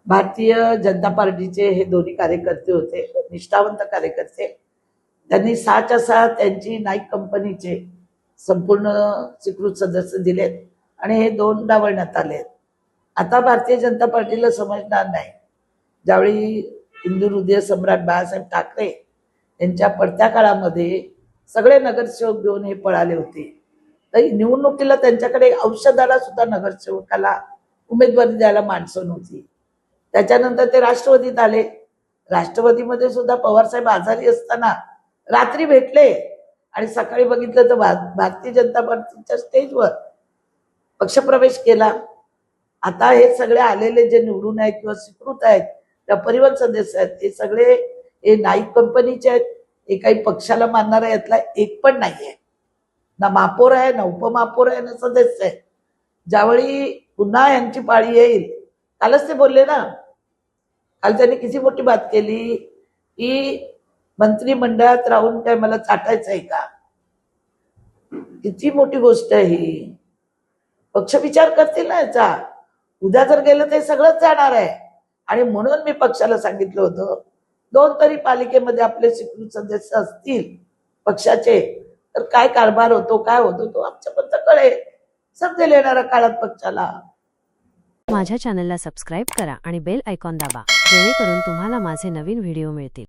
भारतीय जनता पार्टीचे हे दोन्ही कार्यकर्ते होते, निष्ठावंत कार्यकर्ते. त्यांनी 6च्या 6 त्यांची नाईक कंपनीचे संपूर्ण स्वीकृत सदस्य दिलेत आणि हे 2 डावलण्यात आले. आता भारतीय जनता पार्टीला समजणार नाही, ज्यावेळी हिंदू हृदय सम्राट बाळासाहेब ठाकरे यांच्या पडत्या काळामध्ये सगळे नगरसेवक घेऊन हे पळाले होते, तर निवडणुकीला त्यांच्याकडे औषधाला सुद्धा नगरसेवकाला उमेदवारी द्यायला माणसं नव्हती. त्याच्यानंतर ते राष्ट्रवादीत आले. राष्ट्रवादीमध्ये सुद्धा पवारसाहेब आजारी असताना रात्री भेटले आणि सकाळी बघितलं तर भारतीय जनता पार्टीच्या स्टेजवर पक्षप्रवेश केला. आता हे सगळे आलेले जे निवडून आहेत किंवा स्वीकृत आहेत त्या परिवहन सदस्य आहेत, हे सगळे हे नाईक कंपनीचे आहेत. हे काही पक्षाला मानणारा यातला एक पण नाहीये, ना महापौर आहे, ना उपमहापौर आहे, ना सदस्य आहे. ज्यावेळी पुन्हा यांची पाळी येईल, कालच ते बोलले ना, काल त्यांनी किती मोठी बात केली की मंत्रिमंडळात राहून काय मला चाटायचं आहे का. किती मोठी गोष्ट आहे ही. पक्ष विचार करतील ना याचा. उद्या जर गेलं ते सगळंच जाणार आहे. आणि म्हणून मी पक्षाला सांगितलं होतं, 2 तरी पालिकेमध्ये आपले स्वीकृत सदस्य असतील पक्षाचे, तर काय कारभार होतो, काय होतो तो आमच्यापर्यंत कळेल. समजेल येणाऱ्या काळात पक्षाला. माझ्या चॅनलला सबस्क्राईब करा आणि बेल आयकॉन दाबा, जेणेकरून तुम्हाला माझे नवीन व्हिडिओ मिळतील.